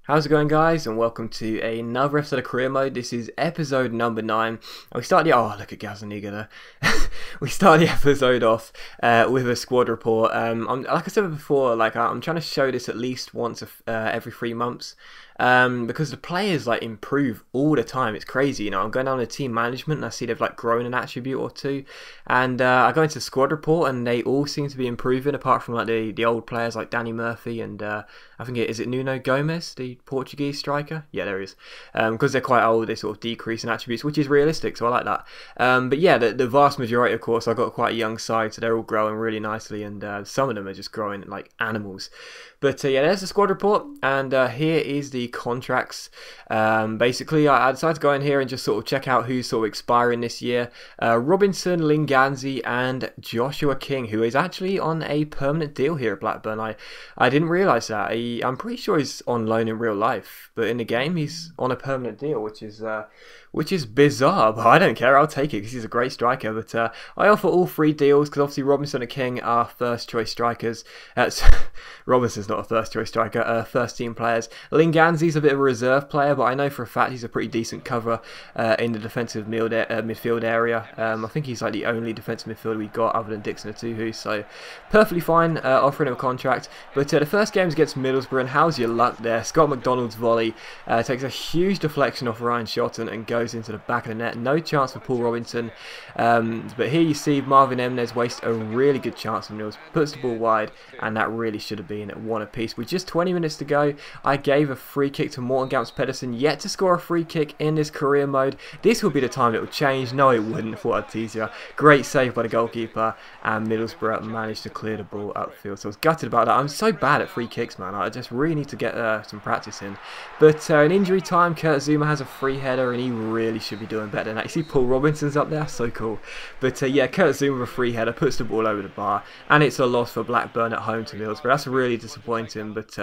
How's it going, guys, and welcome to another episode of Career Mode. This is episode number 9, and we start the look at Gazaniga there. We start the episode off with a squad report. Like I said before, I'm trying to show this at least once every 3 months. Because the players improve all the time. It's crazy, you know. I'm going down to team management and I see they've grown an attribute or two, and I go into the squad report and they all seem to be improving, apart from the old players like Danny Murphy and I think is it Nuno Gomes, the Portuguese striker? Yeah, there he is. Because they're quite old, they sort of decrease in attributes, which is realistic, so I like that. But yeah, the vast majority, of course, I've got quite a young side, so they're all growing really nicely, and some of them are just growing like animals. But yeah, there's the squad report, and here is the contracts. Basically, I decided to go in here and just sort of check out who's sort of expiring this year. Robinson, Linganzi, and Joshua King, who is actually on a permanent deal here at Blackburn. I didn't realise that. I'm pretty sure he's on loan in real life, but in the game he's on a permanent deal, which is bizarre, but I don't care, I'll take it because he's a great striker. But I offer all 3 deals because obviously Robinson and King are first choice strikers. Robinson's not a first choice striker, first team players. Linganzi's a bit of a reserve player, but I know for a fact he's a pretty decent cover in the defensive midfield area. I think he's the only defensive midfielder we've got other than Dixon Atuhu, so perfectly fine offering him a contract. But the first game is against Middlesbrough, and how's your luck there? Scott McDonald's volley takes a huge deflection off Ryan Shotton and goes into the back of the net. No chance for Paul Robinson. But here you see Marvin Emnes waste a really good chance from Mills, puts the ball wide, and that really should have been at 1 apiece. With just 20 minutes to go, I gave a free kick to Morten Gamps Pedersen, yet to score a free kick in this career mode. This will be the time it will change. No, it wouldn't. I thought I'd tease you. Great save by the goalkeeper, and Middlesbrough managed to clear the ball upfield. So I was gutted about that. I'm so bad at free kicks, man. I just really need to get some practice in. But in injury time, Kurt Zouma has a free header, and he really should be doing better than that. You see Paul Robinson's up there, so cool. But yeah, Kurt Zouma with a free header puts the ball over the bar, and it's a loss for Blackburn at home to Middlesbrough. That's really disappointing, but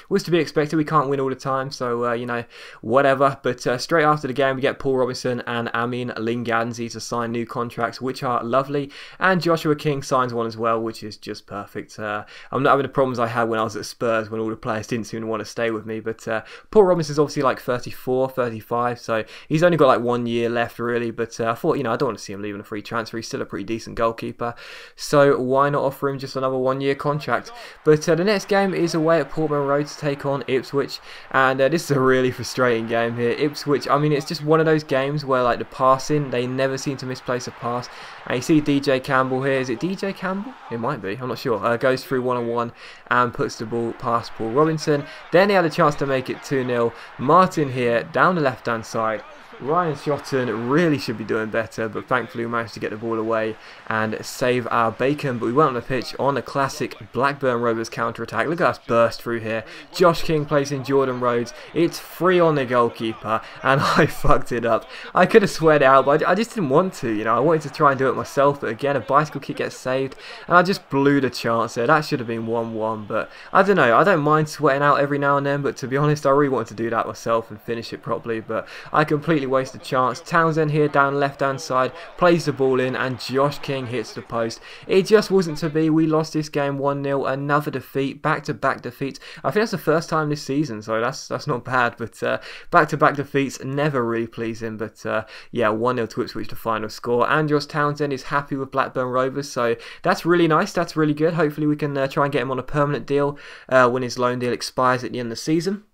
was to be expected. We can't win all the time, so you know, whatever. But straight after the game, we get Paul Robinson and Amin Linganzi to sign new contracts, which are lovely, and Joshua King signs one as well, which is just perfect. I'm not having the problems I had when I was at Spurs, when all the players didn't seem to want to stay with me. But Paul Robinson's obviously 34, 35, so he's only got 1 year left really. But I thought, you know, I don't want to see him leaving a free transfer. He's still a pretty decent goalkeeper, so why not offer him just another 1 year contract? But the next game is away at Portman Road to take on Ipswich, and this is a really frustrating game here. Ipswich, I mean, it's just one of those games where the passing, they never seem to misplace a pass. And you see DJ Campbell here. Is it DJ Campbell? It might be, I'm not sure. Goes through 1-on-1 and puts the ball past Paul Robinson. Then he had a chance to make it 2-0. Martin here down the left hand side. Ryan Shotton really should be doing better, but thankfully we managed to get the ball away and save our bacon. But we went on the pitch on a classic Blackburn Rovers counter-attack. Look at us burst through here. Josh King plays in Jordan Rhodes. It's free on the goalkeeper, and I fucked it up. I could have sweared out, but I just didn't want to, you know. I wanted to try and do it myself, but again, a bicycle kick gets saved, and I just blew the chance there. That should have been 1-1, but I don't know. I don't mind sweating out every now and then, but to be honest, I really wanted to do that myself and finish it properly, but I completely wasted a chance. Townsend here down left hand side plays the ball in, and Josh King hits the post. It just wasn't to be. We lost this game 1-0. Another defeat, back-to-back defeats. I think that's the first time this season, so that's not bad. But back-to-back defeats, never really pleasing. But yeah, 1-0 to Ipswich, the final score. And Josh Townsend is happy with Blackburn Rovers, so that's really nice. That's really good. Hopefully we can try and get him on a permanent deal when his loan deal expires at the end of the season,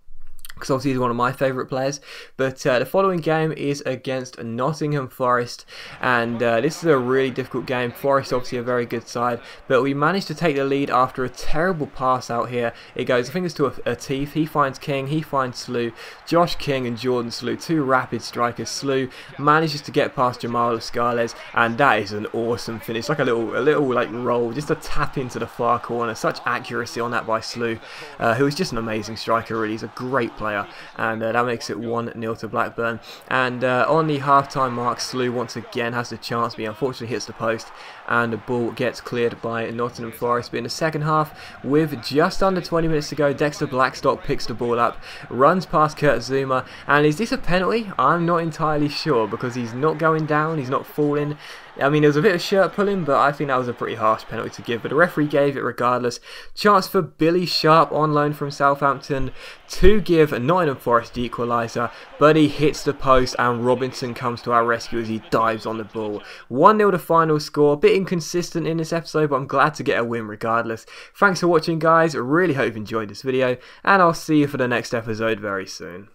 because obviously he's one of my favourite players. But the following game is against Nottingham Forest, and this is a really difficult game. Forest obviously a very good side, but we managed to take the lead after a terrible pass out here. It goes, I think it's to a Teeth. He finds King, he finds Slew. Josh King and Jordan Slew, 2 rapid strikers. Slew manages to get past Jamal Escales, and that is an awesome finish. Like a little roll, just a tap into the far corner. Such accuracy on that by Slew, who is just an amazing striker really. He's a great player. And that makes it 1-0 to Blackburn. And on the half-time mark, Slew once again has the chance, but he unfortunately hits the post, and the ball gets cleared by Nottingham Forest. But in the second half, with just under 20 minutes to go, Dexter Blackstock picks the ball up, runs past Kurt Zouma, and is this a penalty? I'm not entirely sure, because he's not going down, he's not falling. I mean, it was a bit of shirt pulling, but I think that was a pretty harsh penalty to give. But the referee gave it regardless. Chance for Billy Sharp on loan from Southampton to give Nottingham Forest the equaliser, but he hits the post and Robinson comes to our rescue as he dives on the ball. 1-0 the final score. A bit inconsistent in this episode, but I'm glad to get a win regardless. Thanks for watching, guys. Really hope you've enjoyed this video, and I'll see you for the next episode very soon.